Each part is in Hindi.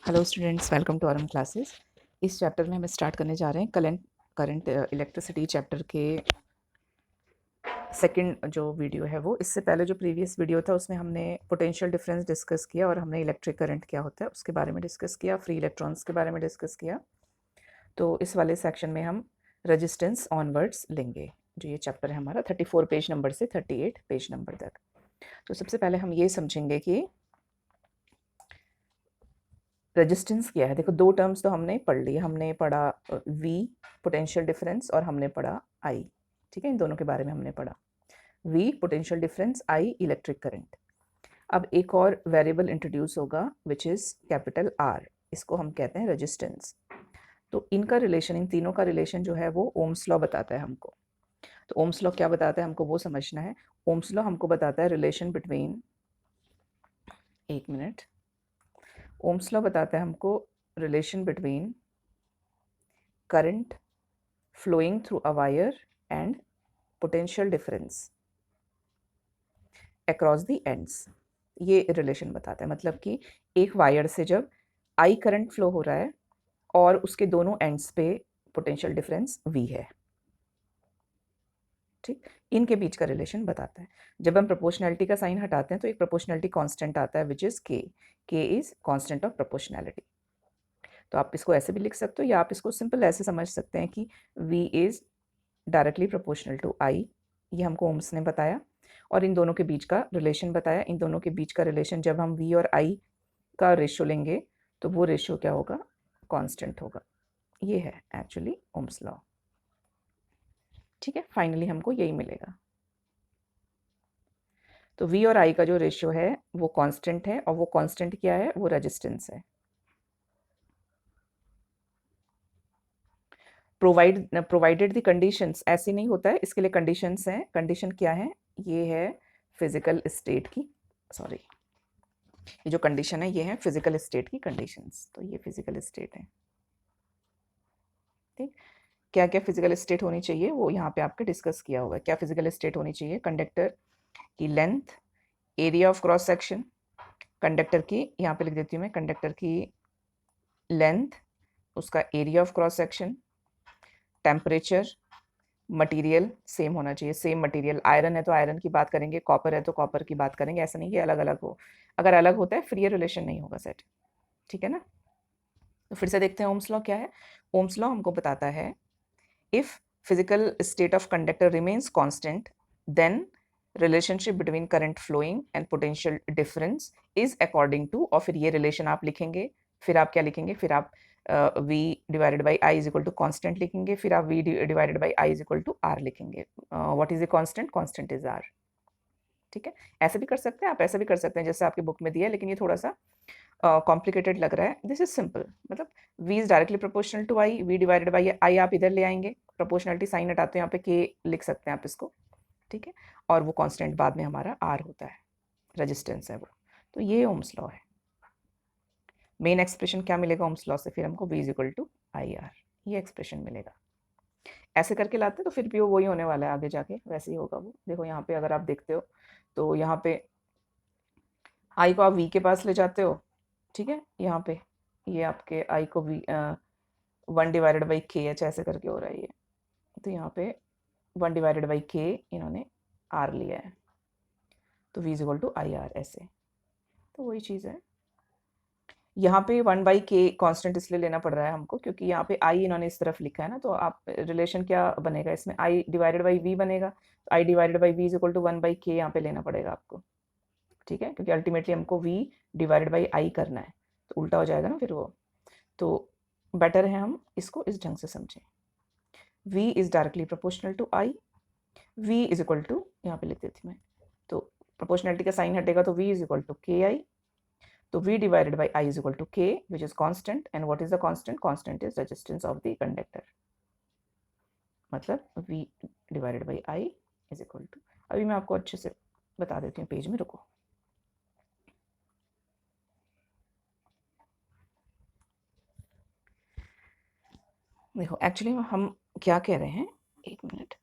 Hello students, welcome to RM classes. इस चैप्टर में हम स्टार्ट करने जा रहे हैं करंट इलेक्ट्रिसिटी चैप्टर के सेकंड जो वीडियो है वो। इससे पहले जो प्रीवियस वीडियो था उसमें हमने पोटेंशियल डिफरेंस डिस्कस किया और हमने इलेक्ट्रिक करंट क्या होता है उसके बारे में डिस्कस किया, फ्री इलेक्ट्रॉन्स के बारे में डिस्कस किया। तो इस वाले सेक्शन में हम रजिस्टेंस ऑनवर्ड्स लेंगे। जो ये चैप्टर है हमारा 34 पेज नंबर से 38 पेज नंबर तक। तो सबसे पहले हम ये समझेंगे कि रेजिस्टेंस क्या है। देखो, दो टर्म्स तो हमने पढ़ ली। हमने पढ़ा वी पोटेंशियल डिफरेंस और हमने पढ़ा आई। ठीक है, इन दोनों के बारे में हमने पढ़ा। V potential difference, I electric current. अब एक और वेरिएबल इंट्रोड्यूस होगा विच इज कैपिटल आर। इसको हम कहते हैं रेजिस्टेंस। तो इनका रिलेशन, इन तीनों का रिलेशन जो है वो ओम्स लॉ बताता है हमको। तो ओम्स लॉ क्या बताता है हमको वो समझना है। ओम्स लॉ हमको बताता है रिलेशन बिटवीन, एक मिनट, ओम्स लॉ बताता है हमको relation between current flowing through a wire and potential difference across the ends। ये रिलेशन बताता है, मतलब कि एक वायर से जब आई करंट फ्लो हो रहा है और उसके दोनों एंड्स पे पोटेंशियल डिफरेंस वी है। ठीक, इनके बीच का रिलेशन बताता है। जब हम प्रोपोर्शनैलिटी का साइन हटाते हैं तो एक प्रोपोर्शनैलिटी कांस्टेंट आता है विच इज के। के इज कांस्टेंट ऑफ प्रोपोर्शनैलिटी। तो आप इसको ऐसे भी लिख सकते हो या आप इसको सिंपल ऐसे समझ सकते हैं कि V is directly proportional to I। ये हमको ओम्स ने बताया और इन दोनों के बीच का रिलेशन बताया। इन दोनों के बीच का रिलेशन जब हम V और I का रेशियो लेंगे तो वो रेशियो क्या होगा, कांस्टेंट होगा। ये है एक्चुअली ओम्स लॉ। ठीक है, फाइनली हमको यही मिलेगा। तो V और I का जो रेशियो है वो कांस्टेंट है और वो कांस्टेंट क्या है, वो रेजिस्टेंस है। प्रोवाइडेड द कंडीशंस, ऐसे नहीं होता है, इसके लिए कंडीशंस हैं। कंडीशन क्या है, ये है फिजिकल स्टेट की, सॉरी, ये जो कंडीशन है ये है फिजिकल स्टेट की कंडीशंस। तो ये फिजिकल स्टेट है। ठीक, क्या क्या फिजिकल स्टेट होनी चाहिए वो यहाँ पे आपके डिस्कस किया होगा। क्या फिजिकल स्टेट होनी चाहिए, कंडक्टर की length, area of cross section, conductor की, यहाँ पे लिख देती हूँ मैं, कंडक्टर की लेंथ, उसका area of cross section, temperature, material same होना चाहिए, सेम मटेरियल। आयरन है तो आयरन की बात करेंगे, कॉपर है तो कॉपर की बात करेंगे, ऐसा नहीं कि अलग अलग हो। अगर अलग होता है फिर ये रिलेशन नहीं होगा सेट। ठीक है ना। तो फिर से देखते हैं ओम्स लॉ क्या है। ओम्स लॉ हमको बताता है if physical state of conductor remains constant then relationship between current flowing and potential difference is according to, और फिर ये रिलेशन आप लिखेंगे। फिर आप क्या लिखेंगे, फिर आप v divided by I is equal to constant लिखेंगे। फिर आप v divided by I is equal to R लिखेंगे। What is the constant, constant is R. ठीक है, ऐसे भी कर सकते हैं आप, ऐसा भी कर सकते हैं जैसे आपकी बुक में दिया है, लेकिन ये थोड़ा सा कॉम्प्लिकेटेड लग रहा है। दिस इज सिंपल, मतलब v is directly proportional to I, v divided by I आप इधर ले आएंगे, प्रोपोर्शनलिटी साइन हटाते हैं, यहाँ पे k लिख सकते हैं आप इसको। ठीक है, और वो कांस्टेंट बाद में हमारा r होता है, रेजिस्टेंस है वो। तो ये ओम्स लॉ है। मेन एक्सप्रेशन क्या मिलेगा ओम्स लॉ से, फिर हमको v is equal to I R, ये एक्सप्रेशन मिलेगा। ऐसे करके लाते हैं तो फिर भी वो वही होने वाला है, आगे जाके वैसे ही होगा वो। देखो यहाँ पे अगर आप देखते हो तो यहाँ पे आई को आप v के पास ले जाते हो। ठीक है, यहाँ पे ये आपके आई को v 1/k h ऐसे करके हो रहा है ये। तो यहाँ पे 1/k इन्होंने r लिया है, तो v is equal to I R ऐसे। तो वही चीज़ है। यहाँ पे 1/k कांस्टेंट इसलिए लेना पड़ रहा है हमको क्योंकि यहाँ पे i इन्होंने इस तरफ लिखा है ना। तो आप रिलेशन क्या बनेगा इसमें, i डिवाइडेड बाई v बनेगा। i divided by v is equal to 1/k यहाँ पे लेना पड़ेगा आपको। ठीक है, क्योंकि अल्टीमेटली हमको v डिवाइडेड बाई i करना है, तो उल्टा हो जाएगा ना फिर वो। तो बेटर है हम इसको इस ढंग से समझें। v is directly proportional to i, v is equal to, यहाँ पे लिख देती मैं, तो प्रोपोर्शनलिटी का साइन हटेगा तो v इज इक्वल टू के आई। तो v divided by I is equal to k, which is constant, and what is the constant? Constant is resistance of the conductor, मतलब v divided by I is equal to, अभी मैं आपको अच्छे से बता देती हूँ, पेज में रुको। देखो एक्चुअली हम क्या कह रहे हैं, एक मिनट,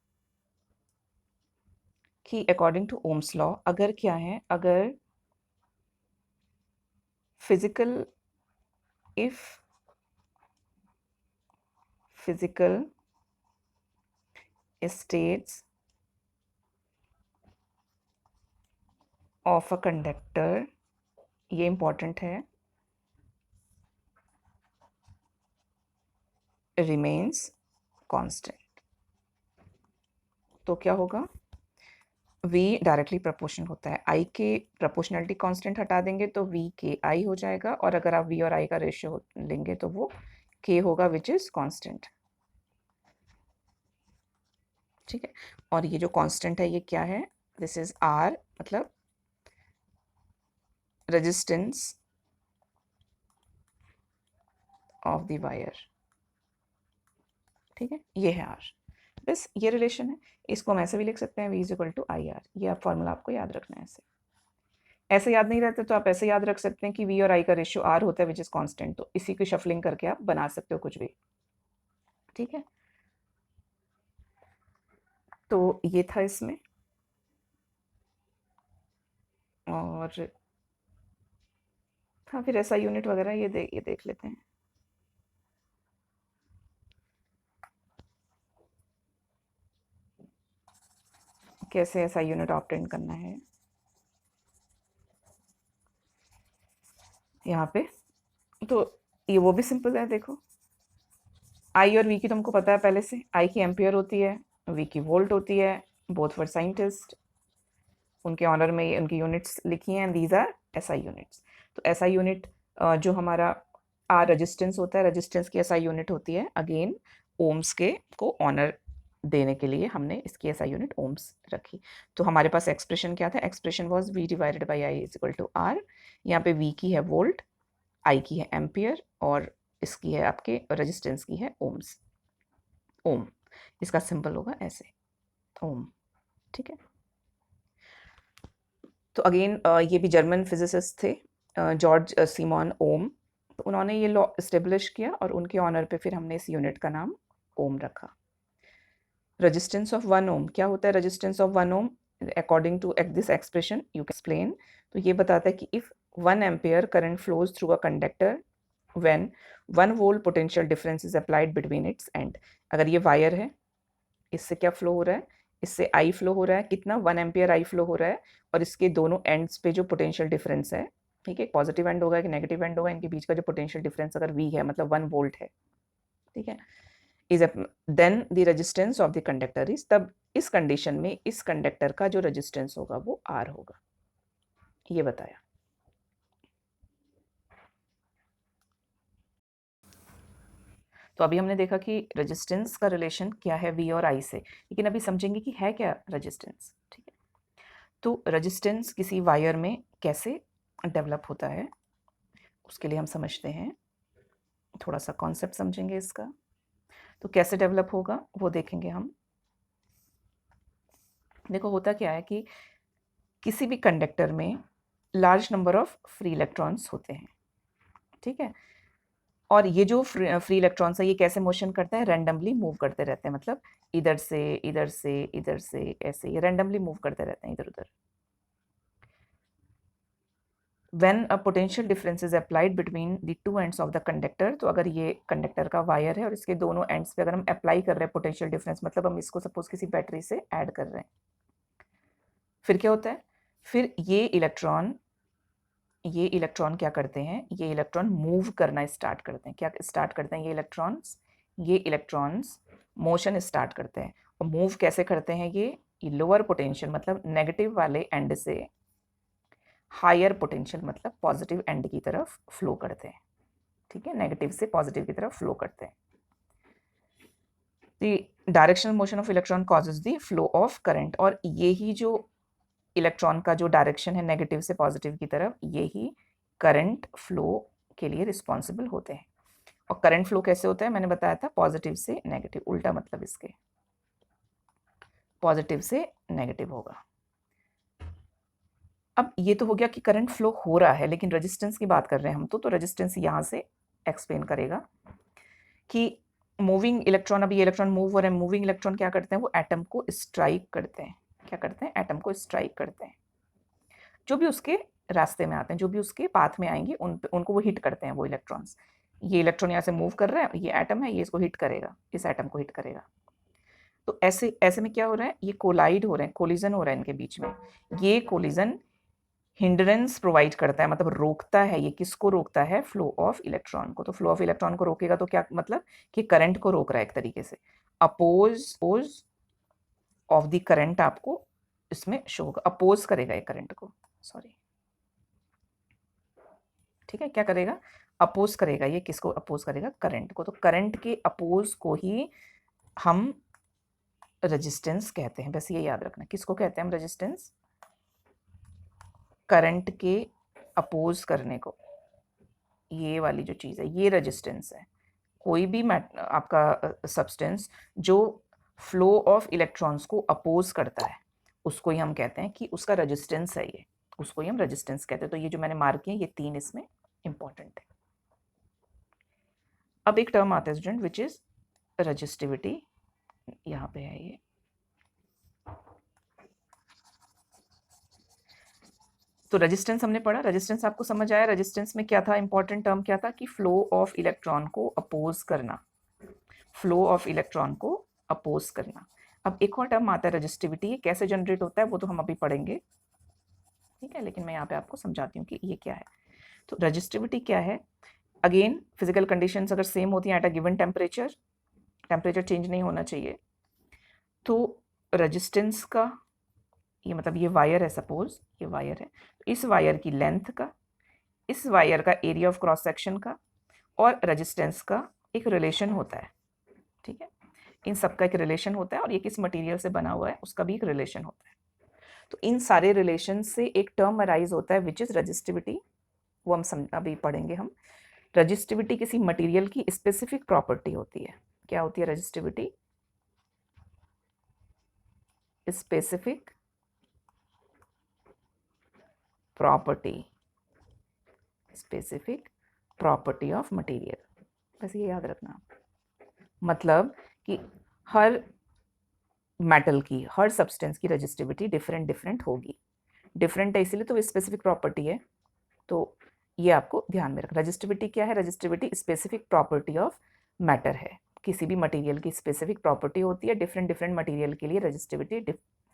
कि अकॉर्डिंग टू ओम्स लॉ अगर क्या है, अगर physical if physical states of a conductor, ये इंपॉर्टेंट है, remains constant, तो क्या होगा, V डायरेक्टली प्रोपोर्शनल होता है, I के प्रोपोर्शनलिटी कांस्टेंट हटा देंगे तो V के I हो जाएगा, और अगर आप V और I का रेशियो लेंगे तो वो K होगा विच इज कांस्टेंट। ठीक है, और ये जो कांस्टेंट है ये क्या है, दिस इज R, मतलब रेजिस्टेंस ऑफ द वायर। ठीक है, ये है R, बस ये रिलेशन है। इसको हम ऐसे भी लिख सकते हैं, V is equal to I R. ये आप फॉर्मूला आपको याद रखना है। ऐसे ऐसे याद नहीं रहते तो आप ऐसे याद रख सकते हैं कि V और I का रेशियो R होता है विच इज कांस्टेंट, तो इसी को शफलिंग करके आप बना सकते हो कुछ भी। ठीक है, तो ये था इसमें, और हाँ फिर ऐसा यूनिट वगैरह ये देख लेते हैं। कैसे ऐसा यूनिट ऑब्टेन करना है यहाँ पे, तो ये वो भी सिंपल है। देखो आई और वी की तुमको पता है पहले से, आई की एम्पियर होती है, वी की वोल्ट होती है, बोथ फॉर साइंटिस्ट, उनके ऑनर में उनकी यूनिट्स लिखी हैं, दीज आर एसआई यूनिट्स। तो एसआई यूनिट जो हमारा आर रेजिस्टेंस होता है, रेजिस्टेंस की एसआई यूनिट होती है अगेन ओम्स के को ऑनर देने के लिए हमने इसकी एसआई यूनिट ओम्स रखी। तो हमारे पास एक्सप्रेशन क्या था, expression was V divided by I is equal to R. यहाँ पे वी की है वोल्ट, आई की है एम्पियर, और इसकी है आपके रेजिस्टेंस की है ओम्स, ओम, इसका सिंबल होगा ऐसे ओम। ठीक है, तो अगेन ये भी जर्मन फिजिसिस्ट थे, जॉर्ज सीमॉन ओम, तो उन्होंने ये लॉ इस्टेब्लिश किया और उनके ऑनर पे फिर हमने इस यूनिट का नाम ओम रखा। रेजिस्टेंस ऑफ 1 ओम क्या होता है, resistance of 1 ohm according to this expression you can explain, तो ये बताता है कि if 1 ampere current flows through a conductor when 1 volt potential difference is applied between its end. अगर ये वायर है, इससे क्या फ्लो हो रहा है, इससे आई फ्लो हो रहा है, कितना 1 एम्पियर आई फ्लो हो रहा है, और इसके दोनों एंड्स पे जो पोटेंशियल डिफरेंस है, ठीक है, पॉजिटिव एंड होगा कि नेगेटिव एंड होगा, इनके बीच का जो पोटेंशियल डिफरेंस अगर V है मतलब 1 वोल्ट है, ठीक है, is then the resistance of the conductor is, तब इस कंडीशन में इस कंडक्टर का जो रेजिस्टेंस होगा वो R होगा, ये बताया। तो अभी हमने देखा कि रेजिस्टेंस का रिलेशन क्या है V और I से, लेकिन अभी समझेंगे कि है क्या रेजिस्टेंस। ठीक है, तो रेजिस्टेंस किसी वायर में कैसे डेवलप होता है उसके लिए हम समझते हैं, थोड़ा सा कॉन्सेप्ट समझेंगे इसका। तो कैसे डेवलप होगा वो देखेंगे हम। देखो होता क्या है कि किसी भी कंडक्टर में large number of free electrons होते हैं। ठीक है, और ये जो फ्री इलेक्ट्रॉन्स है ये कैसे मोशन करते हैं, रैंडमली मूव करते रहते हैं, मतलब इधर से इधर से इधर से, ऐसे ये रैंडमली मूव करते रहते हैं इधर उधर। When a potential difference is applied between the two ends of the conductor, तो अगर ये कंडक्टर का वायर है और इसके दोनों एंड्स पे अगर हम अप्लाई कर रहे हैं पोटेंशियल डिफरेंस, मतलब हम इसको सपोज किसी बैटरी से ऐड कर रहे हैं, फिर क्या होता है, फिर ये इलेक्ट्रॉन क्या करते हैं, ये इलेक्ट्रॉन मूव करना स्टार्ट करते हैं। क्या स्टार्ट करते हैं ये इलेक्ट्रॉन्स मोशन स्टार्ट करते हैं। और मूव कैसे करते हैं ये लोअर पोटेंशियल मतलब नेगेटिव वाले एंड से हायर पोटेंशियल मतलब पॉजिटिव एंड की तरफ फ्लो करते हैं। ठीक है, नेगेटिव से पॉजिटिव की तरफ फ्लो करते हैं। The directional motion of electron causes the flow of current, और यही जो इलेक्ट्रॉन का जो डायरेक्शन है नेगेटिव से पॉजिटिव की तरफ, यही करंट फ्लो के लिए रिस्पॉन्सिबल होते हैं। और करंट फ्लो कैसे होता है मैंने बताया था, पॉजिटिव से नेगेटिव, उल्टा मतलब इसके पॉजिटिव से नेगेटिव होगा। अब ये तो हो गया कि करंट फ्लो हो रहा है, लेकिन रेजिस्टेंस की बात कर रहे हैं हम तो रेजिस्टेंस यहाँ से एक्सप्लेन करेगा कि मूविंग इलेक्ट्रॉन, अब ये इलेक्ट्रॉन मूव हो रहे हैं, मूविंग इलेक्ट्रॉन क्या करते हैं, वो एटम को स्ट्राइक करते हैं। क्या करते हैं, एटम को स्ट्राइक करते हैं। जो भी उसके रास्ते में आते हैं, जो भी उसके पाथ में आएंगे उनको वो हिट करते हैं वो इलेक्ट्रॉन्स। ये इलेक्ट्रॉन यहाँ से मूव कर रहा है, ये एटम है, ये इसको हिट करेगा, इस एटम को हिट करेगा। तो ऐसे ऐसे में क्या हो रहा है, ये कोलाइड हो रहे हैं, कोलिजन हो रहा है इनके बीच में। ये कोलिजन हिंड्रेंस प्रोवाइड करता है, मतलब रोकता है। ये किसको रोकता है? फ्लो ऑफ इलेक्ट्रॉन को। तो फ्लो ऑफ इलेक्ट्रॉन को रोकेगा तो क्या मतलब कि करंट को रोक रहा है एक तरीके से। अपोज ऑफ द करंट आपको इसमें शो होगा, अपोज करेगा ये करंट को, सॉरी, ठीक है। क्या करेगा? अपोज करेगा। ये किसको अपोज करेगा? करंट को। तो करंट के अपोज को ही हम रेजिस्टेंस कहते हैं। बस ये याद रखना, किसको कहते हैं हम रेजिस्टेंस? करंट के अपोज करने को। ये वाली जो चीज़ है ये रेजिस्टेंस है। कोई भी आपका सब्सटेंस जो फ्लो ऑफ इलेक्ट्रॉन्स को अपोज करता है उसको ही हम कहते हैं कि उसका रेजिस्टेंस है ये, उसको ही हम रेजिस्टेंस कहते हैं। तो ये जो मैंने मार्क किए ये 3 इसमें इंपॉर्टेंट है। अब एक टर्म आता है स्टूडेंट विच इज रेजिस्टिविटी, यहाँ पे है ये। तो रेजिस्टेंस हमने पढ़ा, रेजिस्टेंस आपको समझ आया। रेजिस्टेंस में क्या था, इंपॉर्टेंट टर्म क्या था कि फ्लो ऑफ इलेक्ट्रॉन को अपोज करना, फ्लो ऑफ इलेक्ट्रॉन को अपोज करना। अब एक और टर्म आता है रेजिस्टिविटी, कैसे जनरेट होता है वो तो हम अभी पढ़ेंगे, ठीक है, लेकिन मैं यहाँ पे आपको समझाती हूँ कि ये क्या है। तो रेजिस्टिविटी क्या है? अगेन फिजिकल कंडीशंस अगर सेम होती हैं at a given temperature, temperature change नहीं होना चाहिए, तो रेजिस्टेंस का ये मतलब ये वायर है, सपोज ये वायर है, तो इस वायर की लेंथ का, इस वायर का एरिया ऑफ क्रॉस सेक्शन का और रेजिस्टेंस का एक रिलेशन होता है, ठीक है। इन सब का एक रिलेशन होता है और ये किस मटेरियल से बना हुआ है उसका भी एक रिलेशन होता है। तो इन सारे रिलेशन से एक टर्म अराइज होता है विच इज रेजिस्टिविटी, वो हम अभी पढ़ेंगे हम। रेजिस्टिविटी किसी मटेरियल की स्पेसिफिक प्रॉपर्टी होती है। क्या होती है resistivity? Specific property, specific property of material. बस ये याद रखना, मतलब कि हर मेटल की, हर सब्सटेंस की रेजिस्टिविटी डिफरेंट डिफरेंट होगी। डिफरेंट है इसीलिए तो स्पेसिफिक प्रॉपर्टी है। तो ये आपको ध्यान में रखना। रेजिस्टिविटी क्या है? Resistivity specific property of matter है। किसी भी मटेरियल की स्पेसिफिक प्रॉपर्टी होती है, डिफरेंट डिफरेंट मटेरियल के लिए रेजिस्टिविटी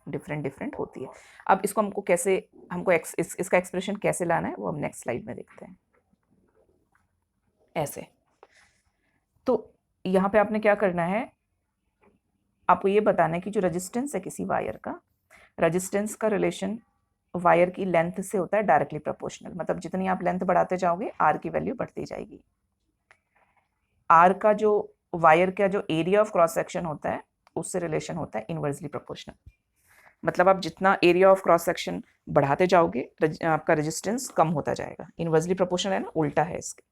डिफरेंट डिफरेंट होती है। अब इसको हमको कैसे, हमको इसका एक्सप्रेशन कैसे लाना है वो हम नेक्स्ट स्लाइड में देखते हैं। ऐसे, तो यहाँ पे आपने क्या करना है, आपको ये बताना है कि जो रेजिस्टेंस है किसी वायर का, रेजिस्टेंस का रिलेशन वायर की लेंथ से होता है डायरेक्टली प्रोपोर्शनल। मतलब जितनी आप लेंथ बढ़ाते जाओगे आर की वैल्यू बढ़ती जाएगी। आर का जो वायर का जो एरिया ऑफ क्रॉस सेक्शन होता है उससे रिलेशन होता है इनवर्सली प्रोपोर्शनल। मतलब आप जितना एरिया ऑफ क्रॉस सेक्शन बढ़ाते जाओगे आपका रेजिस्टेंस कम होता जाएगा। इनवर्सली प्रोपोर्शनल है ना, उल्टा है इसके।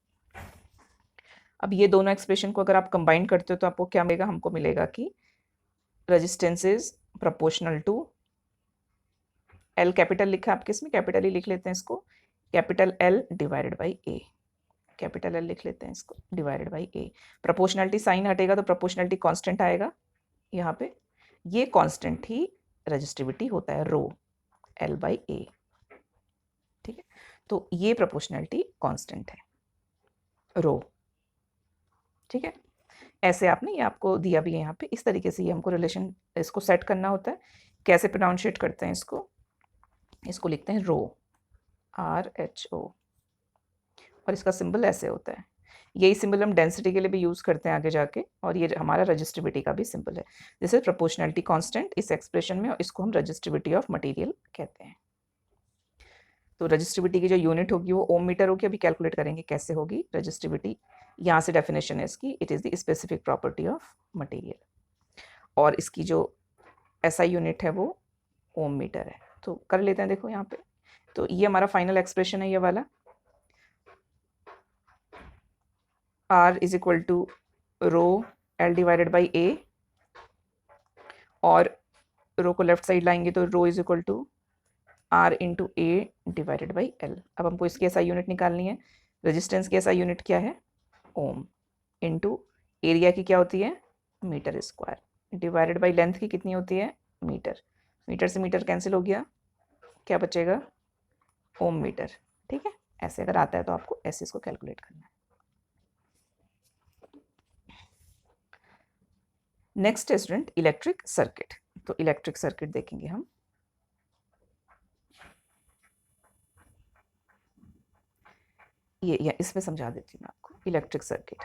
अब ये दोनों एक्सप्रेशन को अगर आप कंबाइन करते हो तो आपको क्या मिलेगा? हमको मिलेगा कि resistance is proportional to L, capital लिखा है आपके इसमें, कैपिटल ही लिख लेते हैं इसको, capital L divided by A, capital L लिख लेते हैं इसको, divided by A. Proportionality sign हटेगा तो प्रोपोर्शनलिटी कांस्टेंट आएगा यहाँ पे। ये कांस्टेंट ही रेजिस्टिविटी होता है, रो एल बाई ए, ठीक है। तो ये प्रोपोर्शनलिटी कांस्टेंट है, रो, ठीक है। ऐसे आपने ये आपको दिया भी है यहाँ पे, इस तरीके से ये हमको रिलेशन इसको सेट करना होता है। कैसे प्रोनाउंशिएट करते हैं इसको? इसको लिखते हैं रो, RHO, और इसका सिंबल ऐसे होता है। यही सिंबल हम डेंसिटी के लिए भी यूज़ करते हैं आगे जाके, और ये हमारा रेजिस्टिविटी का भी सिंबल है। दिस इज प्रोपोर्शनलिटी कांस्टेंट इस एक्सप्रेशन में, और इसको हम रेजिस्टिविटी ऑफ मटेरियल कहते हैं। तो रेजिस्टिविटी की जो यूनिट होगी वो ओम मीटर होगी। अभी कैलकुलेट करेंगे कैसे होगी रेजिस्टिविटी। यहाँ से डेफिनेशन है इसकी, it is the specific property of material, और इसकी जो SI यूनिट है वो ओम मीटर है। तो कर लेते हैं, देखो यहाँ पे। तो ये हमारा फाइनल एक्सप्रेशन है, ये वाला R is equal to rho L divided by A, और रो को लेफ्ट साइड लाएंगे तो rho is equal to R into A divided by L। अब हमको इसकी SI यूनिट निकालनी है। रेजिस्टेंस की SI यूनिट क्या है? ओम, इंटू एरिया की क्या होती है? Metre square, divided by length की कितनी होती है? मीटर। मीटर से मीटर कैंसिल हो गया, क्या बचेगा? ओम मीटर, ठीक है। ऐसे अगर आता है तो आपको ऐसे इसको कैलकुलेट करना है। नेक्स्ट है स्टूडेंट इलेक्ट्रिक सर्किट। तो इलेक्ट्रिक सर्किट देखेंगे हम। ये इसमें समझा देती हूँ मैं आपको इलेक्ट्रिक सर्किट।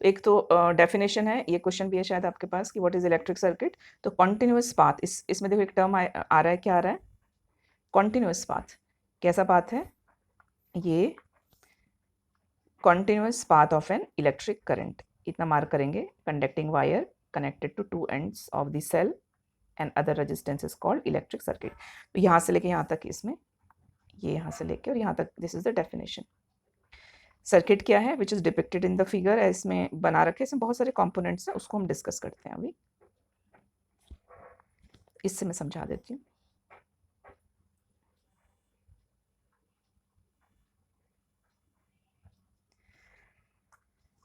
तो एक तो डेफिनेशन है, ये क्वेश्चन भी है शायद आपके पास कि व्हाट इज इलेक्ट्रिक सर्किट। तो कॉन्टिन्यूअस पाथ, इसमें देखो एक टर्म आ रहा है, क्या आ रहा है? Continuous path. कैसा पाथ है ये? Continuous path of an electric current. इतना मार्क करेंगे। Conducting wire connected to two ends of the cell and other resistance is called electric circuit. तो यहाँ से लेके यहाँ तक, इसमें ये यहाँ से लेके और यहाँ तक, this is the definition. Circuit क्या है? Which is depicted in the figure, इसमें बना रखे, इसमें बहुत सारे कंपोनेंट्स हैं, उसको हम डिस्कस करते हैं अभी। इससे मैं समझा देती हूँ।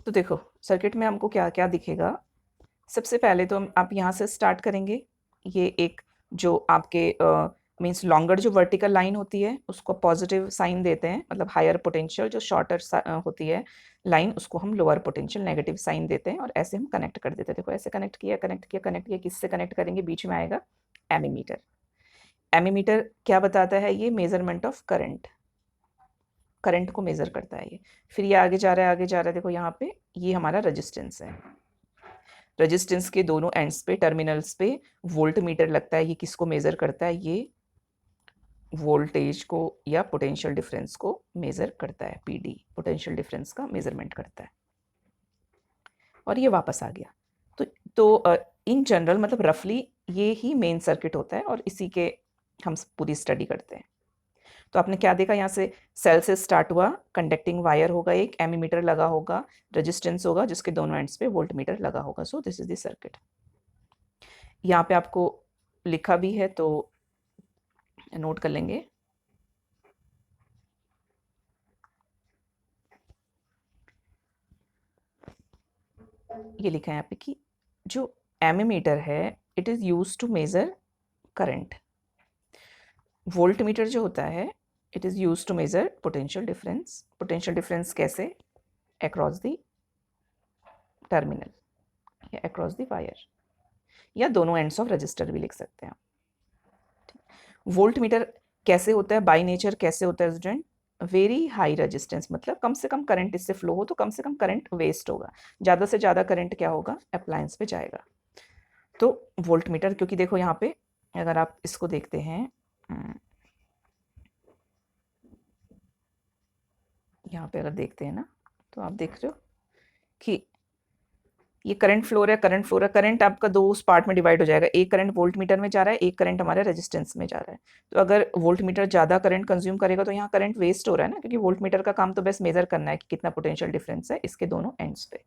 तो देखो सर्किट में हमको क्या क्या दिखेगा। सबसे पहले तो आप यहाँ से स्टार्ट करेंगे। ये एक जो आपके मीन्स लॉन्गर जो वर्टिकल लाइन होती है उसको पॉजिटिव साइन देते हैं, मतलब हायर पोटेंशियल। जो शॉर्टर होती है लाइन उसको हम लोअर पोटेंशियल नेगेटिव साइन देते हैं, और ऐसे हम कनेक्ट कर देते हैं। देखो ऐसे कनेक्ट किया, कनेक्ट किया, कनेक्ट किया। किससे कनेक्ट करेंगे? बीच में आएगा एमीमीटर। एमीमीटर क्या बताता है? ये मेजरमेंट ऑफ करंट, करंट को मेजर करता है ये। फिर ये आगे जा रहा है, आगे जा रहा है। देखो यहाँ पे ये हमारा रेजिस्टेंस है। रेजिस्टेंस के दोनों एंड्स पे, टर्मिनल्स पे वोल्ट मीटर लगता है। ये किसको मेजर करता है? ये वोल्टेज को या पोटेंशियल डिफरेंस को मेजर करता है। पीडी पोटेंशियल डिफरेंस का मेजरमेंट करता है। और ये वापस आ गया। तो इन जनरल मतलब रफली ये ही मेन सर्किट होता है, और इसी के हम पूरी स्टडी करते हैं। तो आपने क्या देखा? यहाँ से सेल से स्टार्ट हुआ, कंडक्टिंग वायर होगा, एक एमीमीटर लगा होगा, रेजिस्टेंस होगा जिसके दोनों एंड्स पे वोल्ट मीटर लगा होगा। So this is the circuit. यहाँ पे आपको लिखा भी है तो नोट कर लेंगे। ये लिखा है यहाँ पे कि जो एमीमीटर है it is used to measure current. Volt meter जो होता है it is used to measure potential difference. Potential difference कैसे? अक्रॉस द टर्मिनल या अक्रॉस द वायर, या दोनों एंड्स ऑफ रजिस्टर भी लिख सकते हैं आप। वोल्ट मीटर कैसे होता है? बाय नेचर कैसे होता है स्टूडेंट? वेरी हाई रेजिस्टेंस, मतलब कम से कम करंट इससे फ्लो हो तो कम से कम करंट वेस्ट होगा। ज़्यादा से ज़्यादा करंट क्या होगा? अप्लायंस पे जाएगा। तो वोल्ट मीटर, क्योंकि देखो यहाँ पे अगर आप इसको देखते हैं, यहाँ पे अगर देखते हैं ना, तो आप देख रहे हो कि ये करंट फ्लो है, करंट फ्लो है। करंट आपका दो उस पार्ट में डिवाइड हो जाएगा। एक करंट वोल्ट मीटर में जा रहा है, एक करंट हमारे रेजिस्टेंस में जा रहा है। तो अगर वोल्ट मीटर ज़्यादा करंट कंज्यूम करेगा तो यहाँ करंट वेस्ट हो रहा है ना, क्योंकि वोल्ट मीटर का काम तो बस मेजर करना है कि कितना पोटेंशियल डिफरेंस है इसके दोनों एंड्स पे।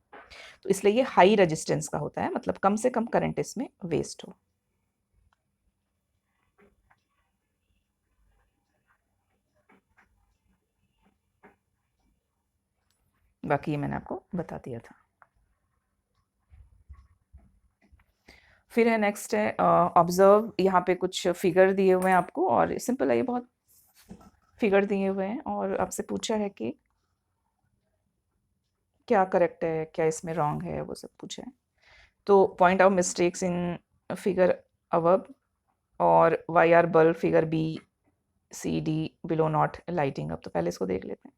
तो इसलिए ये हाई रेजिस्टेंस का होता है, मतलब कम से कम करंट इसमें वेस्ट हो। बाकी ये मैंने आपको बता दिया था। फिर है नेक्स्ट है ऑब्जर्व। यहाँ पे कुछ फिगर दिए हुए हैं आपको, और सिंपल है ये, बहुत फिगर दिए हुए हैं, और आपसे पूछा है कि क्या करेक्ट है, क्या इसमें रॉन्ग है, वो सब पूछा है। तो point out mistakes in figure above, और why are bulb figure B C D below not lighting up. तो पहले इसको देख लेते हैं।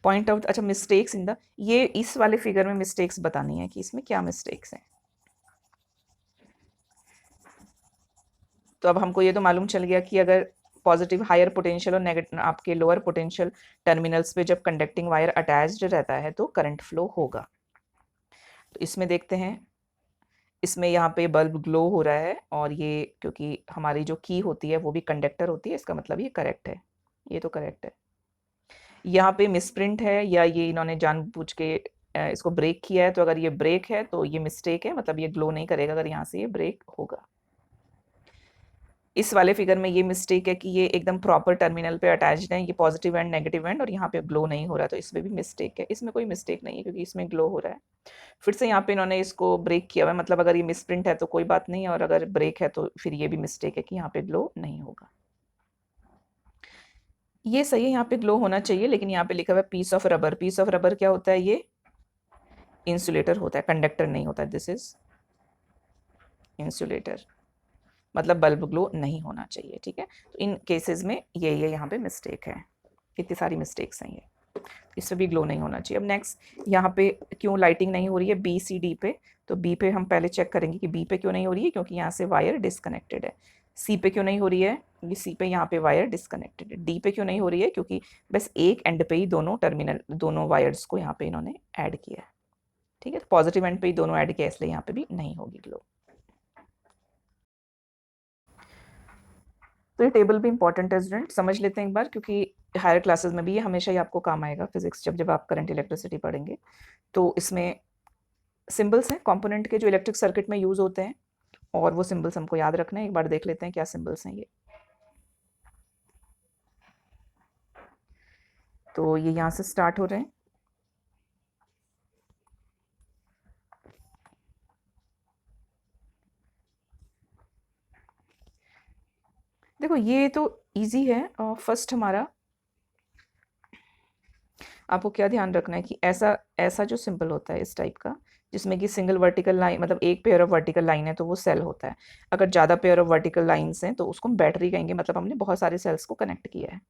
पॉइंट आउट, अच्छा मिस्टेक्स इन द, ये इस वाले फिगर में मिस्टेक्स बतानी है कि इसमें क्या मिस्टेक्स हैं। तो अब हमको ये तो मालूम चल गया कि अगर पॉजिटिव हायर पोटेंशियल और नेगेटिव आपके लोअर पोटेंशियल टर्मिनल्स पे जब कंडक्टिंग वायर अटैच्ड रहता है तो करंट फ्लो होगा। तो इसमें देखते हैं, इसमें यहाँ पे बल्ब ग्लो हो रहा है, और ये क्योंकि हमारी जो की होती है वो भी कंडक्टर होती है, इसका मतलब ये करेक्ट है, ये तो करेक्ट है। यहाँ पे मिसप्रिंट है, या ये इन्होंने जानबूझ के इसको ब्रेक किया है। तो अगर ये ब्रेक है तो ये मिस्टेक है, मतलब ये ग्लो नहीं करेगा अगर यहाँ से ये ब्रेक होगा। इस वाले फिगर में ये मिस्टेक है कि ये एकदम प्रॉपर टर्मिनल पे अटैच्ड है, ये पॉजिटिव एंड नेगेटिव एंड, और यहाँ पे ग्लो नहीं हो रहा, तो इसमें भी मिस्टेक है। इसमें कोई मिस्टेक नहीं है क्योंकि इसमें ग्लो हो रहा है। फिर से यहाँ पे इन्होंने इसको ब्रेक किया हुआ है, मतलब अगर ये मिसप्रिंट है तो कोई बात नहीं, और अगर ब्रेक है तो फिर ये भी मिस्टेक है कि यहाँ पे ग्लो नहीं होगा। ये सही है, यहाँ पे ग्लो होना चाहिए, लेकिन यहाँ पे लिखा हुआ है piece of rubber. Piece of rubber क्या होता है? ये इंसुलेटर होता है, कंडक्टर नहीं होता है। दिस इज इंसुलेटर, मतलब बल्ब ग्लो नहीं होना चाहिए, ठीक है। तो इन केसेस में ये यहाँ पे मिस्टेक है, इतनी सारी मिस्टेक्स हैं ये, इससे भी ग्लो नहीं होना चाहिए। अब नेक्स्ट यहाँ पे क्यों लाइटिंग नहीं हो रही है बी सी डी पे, तो बी पे हम पहले चेक करेंगे कि बी पे क्यों नहीं हो रही है, क्योंकि यहाँ से वायर डिस्कनेक्टेड है। सी पे क्यों नहीं हो रही है, क्योंकि सी पे यहाँ पे वायर डिस्कनेक्टेड है। डी पे क्यों नहीं हो रही है, क्योंकि बस एक एंड पे ही दोनों टर्मिनल, दोनों वायर्स को यहाँ पे इन्होंने ऐड किया है, ठीक है। तो पॉजिटिव एंड पे ही दोनों ऐड किया, इसलिए यहाँ पे भी नहीं होगी ग्लो। तो ये टेबल भी इंपॉर्टेंट है स्टूडेंट, समझ लेते हैं एक बार, क्योंकि हायर क्लासेस में भी ये हमेशा ही आपको काम आएगा फिजिक्स, जब आप करंट इलेक्ट्रिसिटी पढ़ेंगे। तो इसमें सिंबल्स हैं कंपोनेंट के जो इलेक्ट्रिक सर्किट में यूज होते हैं, और वो सिंबल्स हमको याद रखना है। एक बार देख लेते हैं क्या सिंबल्स हैं ये। तो ये यहाँ से स्टार्ट हो रहे हैं। देखो ये तो इजी है। फर्स्ट हमारा आपको क्या ध्यान रखना है कि ऐसा ऐसा जो सिंबल होता है इस टाइप का, जिसमें कि सिंगल वर्टिकल लाइन, मतलब एक पेयर ऑफ वर्टिकल लाइन है तो वो सेल होता है। अगर ज़्यादा पेयर ऑफ वर्टिकल लाइन्स हैं तो उसको हम बैटरी कहेंगे, मतलब हमने बहुत सारे सेल्स को कनेक्ट किया है।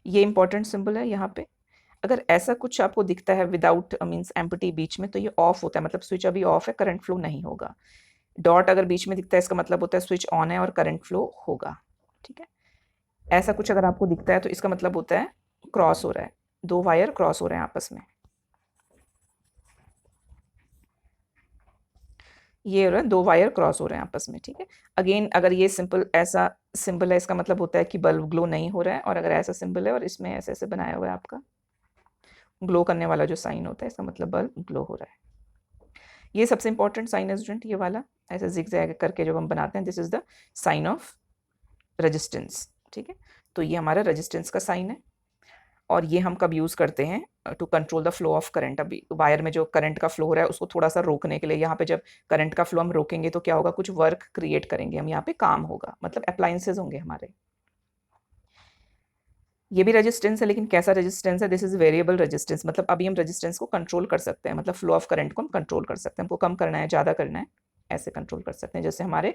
ये इंपॉर्टेंट सिंबल है यहाँ पे। अगर ऐसा कुछ आपको दिखता है विदाउट मीन्स एम्प्टी बीच में, तो ये ऑफ होता है, मतलब स्विच अभी ऑफ है, करंट फ्लो नहीं होगा। डॉट अगर बीच में दिखता है, इसका मतलब होता है स्विच ऑन है और करंट फ्लो होगा, ठीक है। ऐसा कुछ अगर आपको दिखता है तो इसका मतलब होता है क्रॉस हो रहा है, दो वायर क्रॉस हो रहे हैं आपस में। ये हो रहा है, दो वायर क्रॉस हो रहे हैं आपस में, ठीक है। अगेन अगर ये सिंपल ऐसा सिंबल है, इसका मतलब होता है कि बल्ब ग्लो नहीं हो रहा है। और अगर ऐसा सिंबल है और इसमें ऐसे ऐसे बनाया हुआ है आपका ग्लो करने वाला जो साइन होता है, इसका मतलब बल्ब ग्लो हो रहा है। ये सबसे इंपॉर्टेंट साइन है स्टूडेंट, ये वाला ऐसे जिगजैग करके जब हम बनाते हैं, this is the sign of resistance, ठीक है। तो ये हमारा रेजिस्टेंस का साइन है, और ये हम कब यूज़ करते हैं to control the flow of current. अभी वायर में जो करंट का फ्लो हो रहा है उसको थोड़ा सा रोकने के लिए, यहाँ पे जब करंट का फ्लो हम रोकेंगे तो क्या होगा, कुछ वर्क क्रिएट करेंगे हम, यहाँ पे काम होगा, मतलब अप्लायंसेज होंगे हमारे। ये भी रेजिस्टेंस है, लेकिन कैसा रेजिस्टेंस है, दिस इज वेरिएबल रेजिस्टेंस, मतलब अभी हम रेजिस्टेंस को कंट्रोल कर सकते हैं, मतलब फ्लो ऑफ करंट को हम कंट्रोल कर सकते हैं। हमको कम करना है, ज़्यादा करना है, ऐसे कंट्रोल कर सकते हैं। जैसे हमारे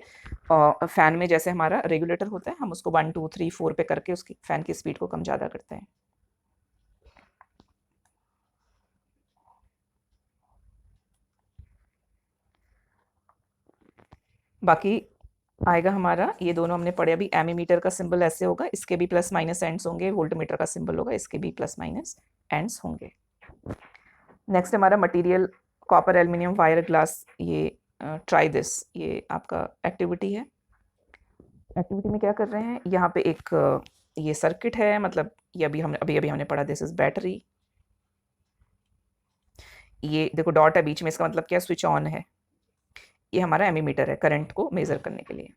फैन में जैसे हमारा रेगुलेटर होता है, हम उसको 1 2 3 4 पे करके उसकी फैन की स्पीड को कम ज़्यादा करते हैं। बाकी आएगा हमारा, ये दोनों हमने पढ़े अभी। एमीमीटर का सिंबल ऐसे होगा, इसके भी प्लस माइनस एंड्स होंगे। वोल्टमीटर का सिंबल होगा, इसके भी प्लस माइनस एंड्स होंगे। नेक्स्ट हमारा material, copper, aluminium, wire, glass. ये ट्राई दिस, ये आपका एक्टिविटी है। एक्टिविटी में क्या कर रहे हैं, यहाँ पे एक ये सर्किट है, मतलब ये अभी हमने पढ़ा, दिस इज बैटरी। ये देखो डॉट है बीच में, इसका मतलब क्या, स्विच ऑन है। ये हमारा एमीमीटर है करंट को मेजर करने के लिए।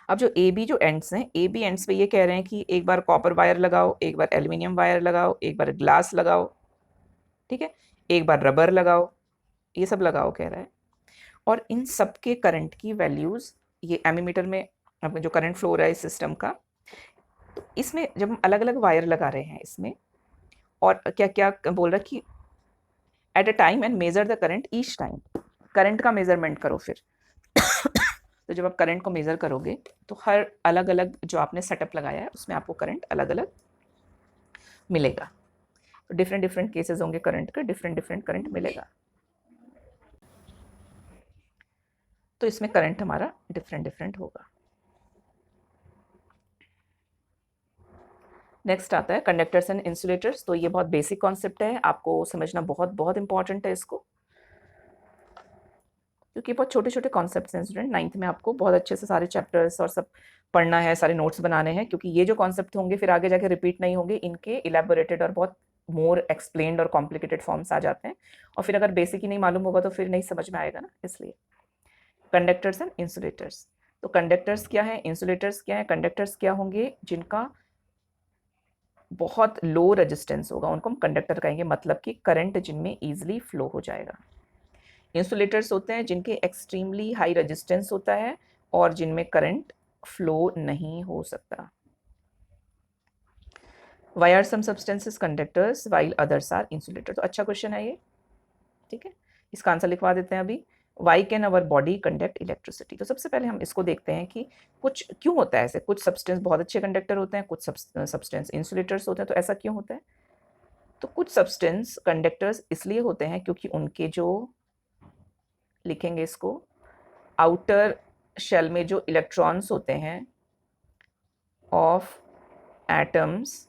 अब जो ए बी जो एंड्स हैं, ए बी एंड्स पे ये कह रहे हैं कि एक बार कॉपर वायर लगाओ, एक बार एल्यूमिनियम वायर लगाओ, एक बार ग्लास लगाओ, ठीक है, एक बार रबर लगाओ, ये सब लगाओ कह रहा है। और इन सब के करंट की वैल्यूज़ ये एमीमीटर में अब जो करंट फ्लो हो रहा है इस सिस्टम का, तो इसमें जब हम अलग अलग वायर लगा रहे हैं इसमें, और क्या क्या बोल रहा है कि at a time and measure the current each time, current का मेजरमेंट करो फिर। तो जब आप करंट को मेज़र करोगे तो हर अलग अलग जो आपने सेटअप लगाया है उसमें आपको करंट अलग अलग मिलेगा। तो डिफरेंट डिफरेंट केसेस होंगे करंट का, डिफरेंट डिफरेंट करंट मिलेगा। तो इसमें करंट हमारा डिफरेंट डिफरेंट होगा। नेक्स्ट आता है कंडक्टर्स एंड इंसुलेटर्स। तो ये बहुत बेसिक कॉन्सेप्ट है, आपको समझना बहुत बहुत इंपॉर्टेंट है इसको, क्योंकि बहुत छोटे छोटे कॉन्सेप्ट्स हैं स्टूडेंट। 9th में आपको बहुत अच्छे से सारे चैप्टर्स और सब पढ़ना है, सारे नोट्स बनाने हैं, क्योंकि ये जो कॉन्सेप्ट होंगे फिर आगे जाके रिपीट नहीं होंगे, इनके इलेबोरेटेड और बहुत मोर एक्सप्लेन्ड और कॉम्प्लिकेटेड फॉर्म्स आ जाते हैं, और फिर अगर बेसिक ही नहीं मालूम होगा तो फिर नहीं समझ में आएगा ना, इसलिए। Conductors and insulators. तो कंडक्टर्स क्या है, इंसुलेटर्स क्या है। कंडक्टर्स क्या होंगे, जिनका बहुत लो रेजिस्टेंस होगा, उनको हम कंडक्टर कहेंगे, मतलब कि करंट जिनमें ईजिली फ्लो हो जाएगा। इंसुलेटर्स होते हैं जिनके एक्सट्रीमली हाई रेजिस्टेंस होता है और जिनमें करंट फ्लो नहीं हो सकता। Why are some substances conductors while others are insulator? तो अच्छा क्वेश्चन है ये। ठीक है, इसका आंसर लिखवा देते हैं अभी। Why can our body conduct electricity. तो सबसे पहले हम इसको देखते हैं कि कुछ क्यों होता है ऐसे, कुछ सब्सटेंस बहुत अच्छे कंडक्टर होते हैं, कुछ सब्सटेंस इंसुलेटर्स होते हैं। तो ऐसा क्यों होता है? तो कुछ सब्सटेंस कंडक्टर्स इसलिए होते हैं क्योंकि उनके जो, लिखेंगे इसको, आउटर शेल में जो इलेक्ट्रॉन्स होते हैं of atoms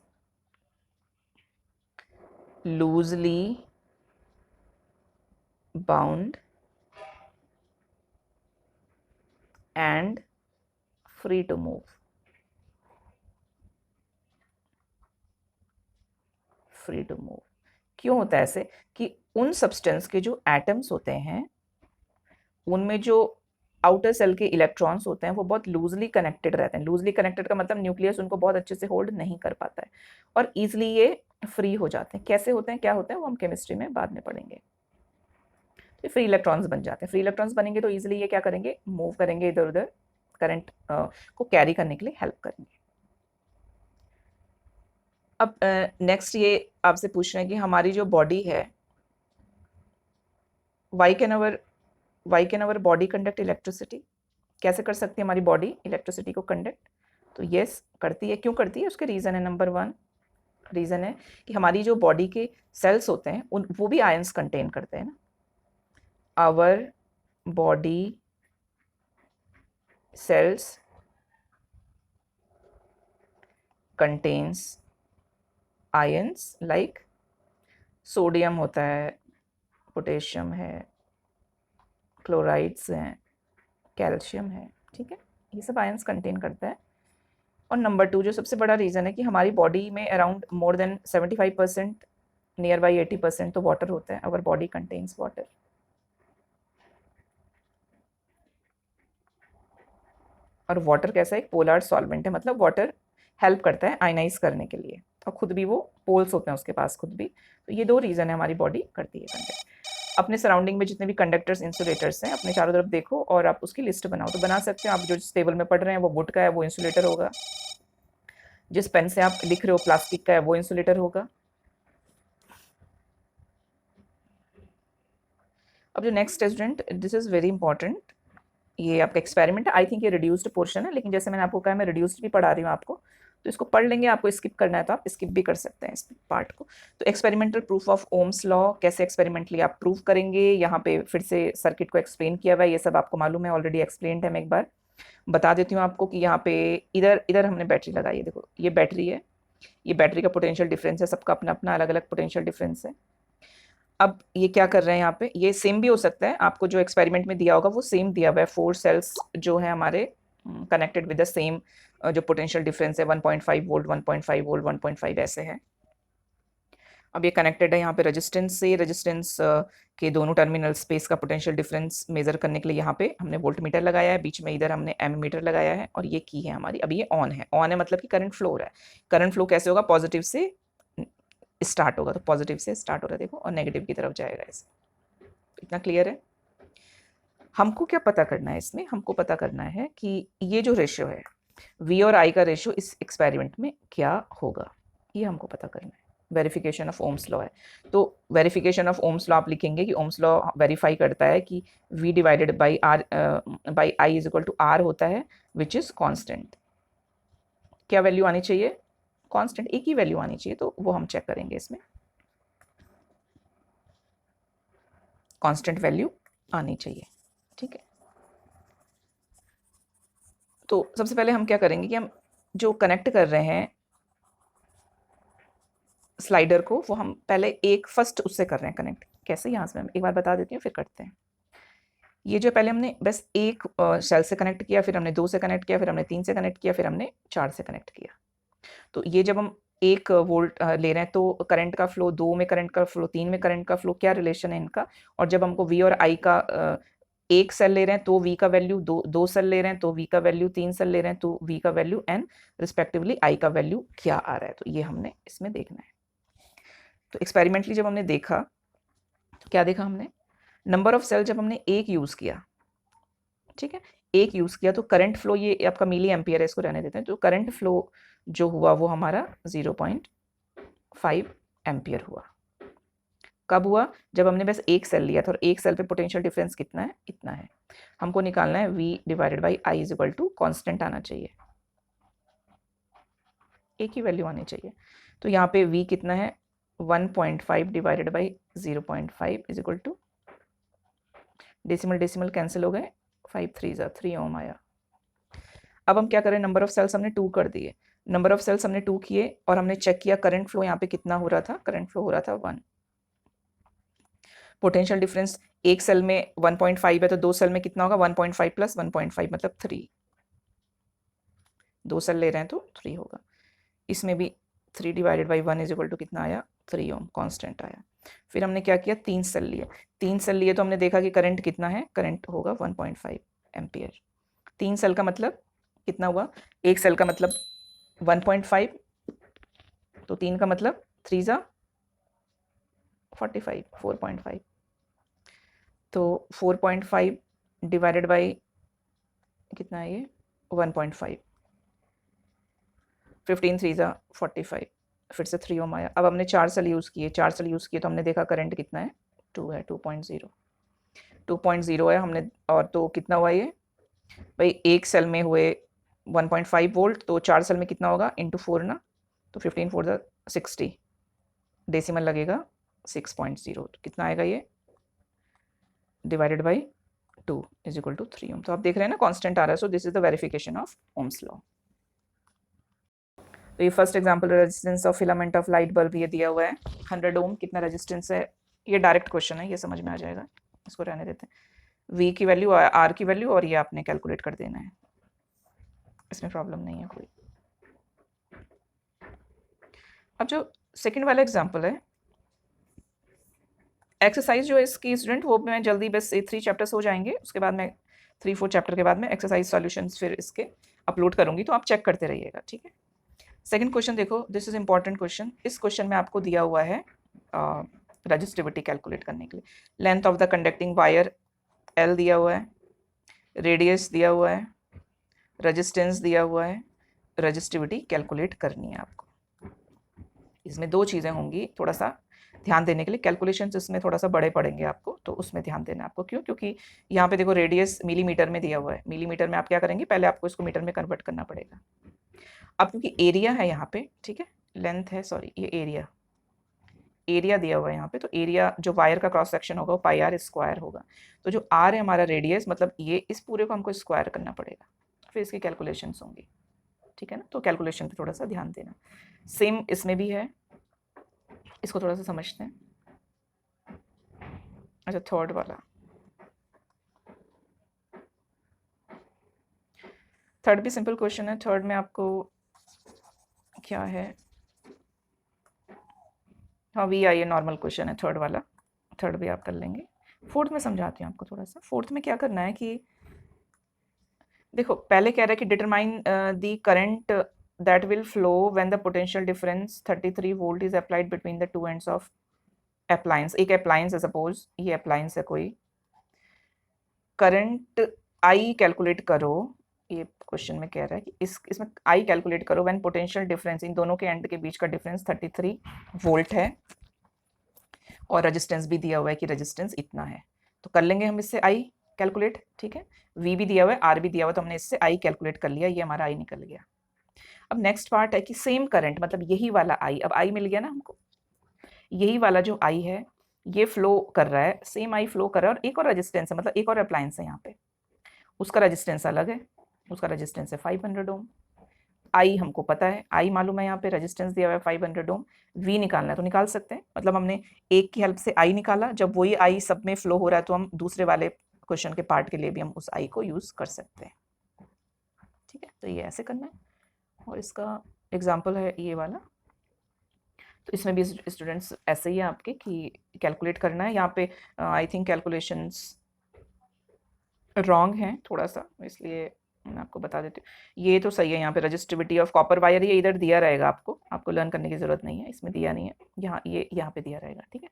loosely bound and free to move. Free to move क्यों होता है ऐसे? कि उन सब्सटेंस के जो एटम्स होते हैं उनमें जो आउटर सेल के इलेक्ट्रॉन्स होते हैं वो बहुत लूजली कनेक्टेड रहते हैं। लूजली कनेक्टेड का मतलब न्यूक्लियस उनको बहुत अच्छे से होल्ड नहीं कर पाता है और ईजिली ये फ्री हो जाते हैं। कैसे होते हैं, क्या होते हैं, वो हम केमिस्ट्री में बाद में पढ़ेंगे। तो फ्री इलेक्ट्रॉन्स बन जाते हैं। फ्री इलेक्ट्रॉन्स बनेंगे तो ईजिली ये क्या करेंगे, मूव करेंगे इधर उधर, करंट को कैरी करने के लिए हेल्प करेंगे। अब नेक्स्ट ये आपसे पूछ रहे हैं कि हमारी जो बॉडी है, why can our body conduct electricity. कैसे कर सकती है हमारी बॉडी इलेक्ट्रिसिटी को कंडक्ट? तो यस करती है। क्यों करती है? उसके रीज़न है। नंबर 1 रीज़न है कि हमारी जो बॉडी के सेल्स होते हैं उन वो भी आयंस कंटेन करते हैं ना। Our body cells contains ions like sodium होता है, पोटेशियम है, क्लोराइड्स हैं, कैल्शियम है। ठीक है, ये सब आयंस कंटेन करता है। और नंबर 2 जो सबसे बड़ा रीज़न है कि हमारी बॉडी में around more than 75%, near by 80% तो वाटर होता है। Our body contains water. और वाटर कैसा है? एक पोलर सॉल्वेंट है, मतलब वाटर हेल्प करता है आयनाइज करने के लिए और खुद भी वो पोल्स होते हैं उसके पास खुद भी। तो ये 2 रीज़न है हमारी बॉडी करती है कंडक्ट। अपने सराउंडिंग में जितने भी कंडक्टर्स इंसुलेटर्स हैं अपने चारों तरफ देखो और आप उसकी लिस्ट बनाओ। तो बना सकते हो आप। जो जिस टेबल में पढ़ रहे हैं वो वुड का है, वो इंसुलेटर होगा। जिस पेन से आप लिख रहे हो प्लास्टिक का है, वो इंसुलेटर होगा। अब जो next student, this is very important, ये आपका एक्सपेरिमेंट है। आई थिंक ये रिड्यूस्ड पोर्शन है, लेकिन जैसे मैंने आपको कहा मैं रिड्यूस्ड भी पढ़ा रही हूँ आपको, तो इसको पढ़ लेंगे। आपको स्किप करना है तो आप स्किप भी कर सकते हैं इस पार्ट को। तो experimental proof of Ohm's law, कैसे एक्सपेरिमेंटली आप प्रूव करेंगे, यहाँ पे फिर से सर्किट को एक्सप्लेन किया हुआ है। ये सब आपको मालूम है, ऑलरेडी एक्सप्लेन है। मैं एक बार बता देती हूँ आपको कि यहाँ पे इधर इधर हमने बैटरी लगाई है। देखो ये बैटरी है, ये बैटरी का पोटेंशियल डिफरेंस है। सबका अपना अपना अलग अलग पोटेंशियल डिफरेंस है। अब ये क्या कर रहे हैं यहाँ पे, ये सेम भी हो सकता है, आपको जो एक्सपेरिमेंट में दिया होगा वो सेम दिया हुआ है। 4 सेल्स जो है हमारे कनेक्टेड विद द सेम जो पोटेंशियल डिफरेंस है 1.5 वोल्ट, 1.5 वोल्ट, 1.5 ऐसे है। अब ये कनेक्टेड है यहाँ पे रेजिस्टेंस से। रेजिस्टेंस के दोनों टर्मिनल स्पेस का पोटेंशियल डिफरेंस मेजर करने के लिए यहाँ पे हमने वोल्ट मीटर लगाया है, बीच में इधर हमने एमीमीटर लगाया है और ये की है हमारी। अब ये ऑन है। ऑन है मतलब कि करंट फ्लो हो रहा है। करंट फ्लो कैसे होगा? पॉजिटिव से स्टार्ट होगा। तो पॉजिटिव से स्टार्ट हो रहा है देखो, और नेगेटिव की तरफ जाएगा इसे। इतना क्लियर है? हमको क्या पता करना है इसमें? हमको पता करना है कि ये जो रेशियो है V और I का रेशियो इस एक्सपेरिमेंट में क्या होगा, ये हमको पता करना है। वेरिफिकेशन ऑफ ओम्स लॉ है। तो वेरिफिकेशन ऑफ ओम्स लॉ आप लिखेंगे कि ओम्स लॉ वेरीफाई करता है कि V divided by R by I is equal to R होता है, विच इज कांस्टेंट। क्या वैल्यू आनी चाहिए? कांस्टेंट, एक ही वैल्यू आनी चाहिए। तो वो हम चेक करेंगे इसमें, कांस्टेंट वैल्यू आनी चाहिए। ठीक है, तो सबसे पहले हम क्या करेंगे कि हम जो कनेक्ट कर रहे हैं स्लाइडर को, वो हम पहले एक फर्स्ट उससे कर रहे हैं कनेक्ट। कैसे, यहाँ से मैं एक बार बता देती हूँ फिर करते हैं। ये जो पहले हमने बस एक सेल से कनेक्ट किया, फिर हमने 2 से कनेक्ट किया, फिर हमने 3 से कनेक्ट किया, फिर हमने 4 से कनेक्ट किया। तो ये जब हम 1 वोल्ट ले रहे हैं तो करंट का फ्लो, 2 में करंट का फ्लो, 3 में करंट का फ्लो, क्या रिलेशन है इनका? और जब हमको V और I का एक सेल ले रहे हैं तो V का वैल्यू, 2 सेल ले रहे हैं तो V का वैल्यू, 3 सेल ले रहे हैं तो V का वैल्यू, एंड रिस्पेक्टिवली I का वैल्यू क्या आ रहा है। तो ये हमने इसमें देखना है। तो एक्सपेरिमेंटली जब हमने देखा तो क्या देखा हमने? नंबर ऑफ सेल जब हमने एक यूज़ किया, ठीक है, एक यूज़ किया तो करंट फ्लो, ये आपका मिली एम्पियर है, इसको रहने देते हैं। तो करंट फ्लो जो हुआ वो हमारा 0.5 एम्पियर हुआ। कब हुआ? जब हमने बस एक सेल लिया था और एक सेल पे पोटेंशियल डिफरेंस कितना है? इतना है। हमको निकालना है V divided by I is equal to constant आना चाहिए, एक ही वैल्यू आनी चाहिए। तो यहाँ पे V कितना है? 1.5 divided by 0.5 is equal to, decimal decimal cancel हो गए, 5 3 3 ओम आया। अब हम क्या करें, नंबर ऑफ सेल्स हमने 2 कर दिए, नंबर ऑफ सेल्स हमने 2 किए और हमने चेक किया करंट फ्लो यहाँ पे कितना हो रहा था, करंट फ्लो हो रहा था 1। पोटेंशियल डिफरेंस एक सेल में 1.5 है तो दो सेल में कितना होगा, 1.5 प्लस 1.5 मतलब 3, दो सेल ले रहे हैं तो 3 होगा। इसमें भी 3 divided by 1 is equal to कितना आया, 3 ओम कांस्टेंट आया। फिर हमने क्या किया, 3 सेल लिए, 3 सेल लिए तो हमने देखा कि करंट कितना है, करंट होगा 1.5 एम्पियर। 3 सेल का मतलब कितना हुआ, एक सेल का मतलब 1.5, तो 3 का मतलब 3 ज़ा 45, 4.5, तो 4.5 डिवाइडेड बाई कितना है ये 1.5, 15 3 ज़ा 45, फिर से 3 ओम आया। अब हमने 4 सेल यूज़ किए, 4 सेल यूज़ किए तो हमने देखा करंट कितना है, 2 है, 2.0 है हमने। और तो कितना हुआ ये भाई, एक सेल में हुए 1.5 वोल्ट, तो 4 सेल में कितना होगा इंटू 4 ना, तो 15 4 ज़ा 60, डेसिमल लगेगा 6.0, तो कितना आएगा ये divided by 2 is equal to 3 ohm. तो आप देख रहे हैं ना कांस्टेंट आ रहा है, so this is the verification of Ohm's law. तो ये first example resistance of filament of light bulb ये दिया हुआ है 100 ओम, कितना रेजिस्टेंस है, ये डायरेक्ट क्वेश्चन है, ये समझ में आ जाएगा, इसको रहने देते हैं। V की वैल्यू, R की वैल्यू और ये आपने कैलकुलेट कर देना है, इसमें प्रॉब्लम नहीं है कोई। अब जो सेकंड वाला एग्जांपल है, एक्सरसाइज जो है इसकी स्टूडेंट, वो मैं जल्दी बस 3 चैप्टर्स हो जाएंगे, उसके बाद मैं 3 4 चैप्टर के बाद में एक्सरसाइज सॉल्यूशंस फिर इसके अपलोड करूंगी, तो आप चेक करते रहिएगा, ठीक है। सेकंड क्वेश्चन देखो, दिस इज इंपॉर्टेंट क्वेश्चन। इस क्वेश्चन में आपको दिया हुआ है रजिस्टिविटी कैलकुलेट करने के लिए। Length of the conducting wire L दिया हुआ है, रेडियस दिया हुआ है, रजिस्टेंस दिया हुआ है, रजिस्टिविटी कैलकुलेट करनी है आपको। इसमें दो चीज़ें होंगी, थोड़ा सा ध्यान देने के लिए, कैलकुलेशंस इसमें थोड़ा सा बड़े पड़ेंगे आपको, तो उसमें ध्यान देना आपको। क्यों? क्योंकि यहाँ पे देखो रेडियस मिलीमीटर में दिया हुआ है, मिलीमीटर में आप क्या करेंगे, पहले आपको इसको मीटर में कन्वर्ट करना पड़ेगा। अब क्योंकि एरिया है यहाँ पे, ठीक है, लेंथ है, सॉरी ये एरिया दिया हुआ है यहाँ पे, तो एरिया जो वायर का क्रॉस सेक्शन होगा वो पाई आर स्क्वायर होगा। तो जो आर है हमारा रेडियस, मतलब ये इस पूरे को हमको स्क्वायर करना पड़ेगा, फिर इसकी कैलकुलेशंस होंगी, ठीक है ना। तो कैलकुलेशन पे थोड़ा सा ध्यान देना। सेम इसमें भी है, इसको थोड़ा सा समझते हैं। अच्छा, थर्ड वाला, थर्ड भी सिंपल क्वेश्चन है। थर्ड में आपको क्या है, हाँ V I A normal question है थर्ड वाला, थर्ड भी आप कर लेंगे। फोर्थ में समझाती हूँ आपको थोड़ा सा। फोर्थ में क्या करना है कि देखो, पहले कह रहा है कि determine the current that will flow when the potential difference 33 volt is applied between the two ends of appliance. एक अप्लायंस है, सपोज ये अप्लायंस है कोई, करंट आई कैलकुलेट करो, ये क्वेश्चन में कह रहा है कि इसमें आई कैलकुलेट करो व्हेन पोटेंशियल डिफरेंस, इन दोनों के एंड के बीच का डिफरेंस 33 वोल्ट है और रेजिस्टेंस भी दिया हुआ है कि रेजिस्टेंस इतना है। तो कर लेंगे हम इससे आई कैलकुलेट, ठीक है। V भी दिया हुआ है, R भी दिया हुआ है, तो हमने इससे आई कैलकुलेट कर लिया, ये हमारा आई निकल गया। अब नेक्स्ट पार्ट है कि सेम करंट, मतलब यही वाला आई, अब आई मिल गया ना हमको, यही वाला जो आई है ये फ्लो कर रहा है, सेम आई फ्लो कर रहा है, और एक और रेजिस्टेंस है, मतलब एक और अप्लायंस है यहाँ पे, उसका रेजिस्टेंस अलग है, उसका रेजिस्टेंस है 500 ओम। आई हमको पता है, आई मालूम है, यहाँ पे रेजिस्टेंस दिया हुआ है 500 ओम। वी निकालना है तो निकाल सकते हैं, मतलब हमने एक की हेल्प से आई निकाला, जब वही आई सब में फ्लो हो रहा है तो हम दूसरे वाले क्वेश्चन के पार्ट के लिए भी हम उस आई को यूज कर सकते हैं, ठीक है। तो ये ऐसे करना है, और इसका एग्जाम्पल है ये वाला। तो इसमें भी स्टूडेंट्स ऐसे ही है आपके कि कैलकुलेट करना है। यहाँ पे आई थिंक कैलकुलेशंस रॉन्ग हैं थोड़ा सा, इसलिए मैं आपको बता देती हूँ। ये तो सही है, यहाँ पे रजिस्टिविटी ऑफ कॉपर वायर ये इधर दिया रहेगा, आपको लर्न करने की ज़रूरत नहीं है, इसमें दिया नहीं है, यहाँ ये यहाँ पे दिया रहेगा, ठीक है।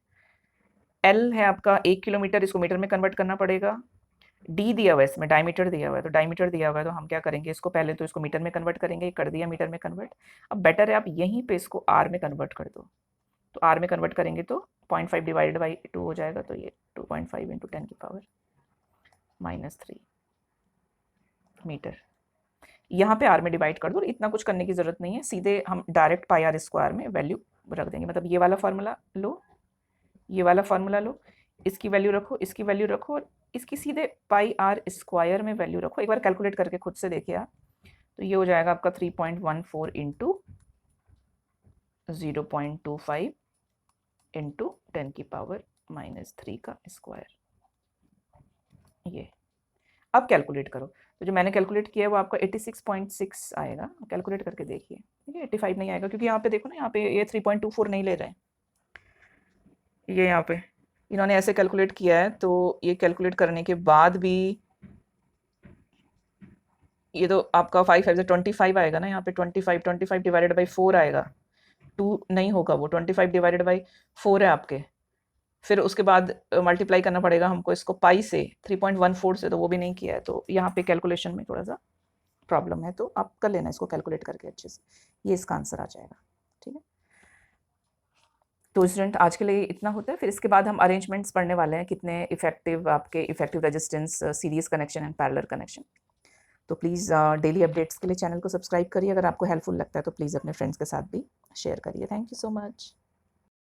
एल है आपका 1 किलोमीटर, इसको मीटर में कन्वर्ट करना पड़ेगा। डी दिया हुआ है, इसमें डायमीटर दिया हुआ है, तो डायमीटर दिया हुआ है तो हम क्या करेंगे, इसको पहले तो इसको मीटर में कन्वर्ट करेंगे, कर दिया मीटर में कन्वर्ट। अब बेटर है आप यहीं पे इसको आर में कन्वर्ट कर दो, तो आर में कन्वर्ट करेंगे तो 0.5 डिवाइडेड बाई 2 हो जाएगा, तो ये 2.5 इंटू 10 की पावर -3 मीटर। यहाँ पे आर में डिवाइड कर दो, इतना कुछ करने की ज़रूरत नहीं है, सीधे हम डायरेक्ट पाई आर स्क्वायर में वैल्यू रख देंगे। मतलब ये वाला फार्मूला लो, ये वाला फार्मूला लो, इसकी वैल्यू रखो, इसकी वैल्यू रखो, और इसकी सीधे पाई आर स्क्वायर में वैल्यू रखो। एक बार कैलकुलेट करके खुद से देखिए आप, तो ये हो जाएगा आपका 3.14 इंटू 0.25 इंटू 10 की पावर -3 का स्क्वायर। ये अब कैलकुलेट करो, तो जो मैंने कैलकुलेट किया है वो आपका 86.6 आएगा। कैलकुलेट करके देखिए, ठीक है, 85 नहीं आएगा, क्योंकि यहाँ पे देखो ना, यहाँ पे ये 3.24 नहीं ले रहे हैं, ये यहाँ पे इन्होंने ऐसे कैलकुलेट किया है। तो ये कैलकुलेट करने के बाद भी ये तो आपका 5 आएगा ना, यहाँ पे 25 डिवाइडेड बाई 4 आएगा, 2 नहीं होगा, वो 25 डिवाइडेड बाई 4 है आपके। फिर उसके बाद मल्टीप्लाई करना पड़ेगा हमको इसको पाई से, 3.14 से, तो वो भी नहीं किया है। तो यहाँ पे कैलकुलेशन में थोड़ा सा प्रॉब्लम है, तो आप कर लेना इसको कैलकुलेट करके अच्छे से, ये इसका आंसर आ जाएगा, ठीक है। तो स्टूडेंट आज के लिए इतना होता है, फिर इसके बाद हम अरेंजमेंट्स पढ़ने वाले हैं, कितने इफेक्टिव आपके effective resistance, series connection and parallel connection. तो प्लीज़ डेली अपडेट्स के लिए चैनल को सब्सक्राइब करिए। अगर आपको हेल्पफुल लगता है तो प्लीज़ अपने फ्रेंड्स के साथ भी शेयर करिए। Thank you so much.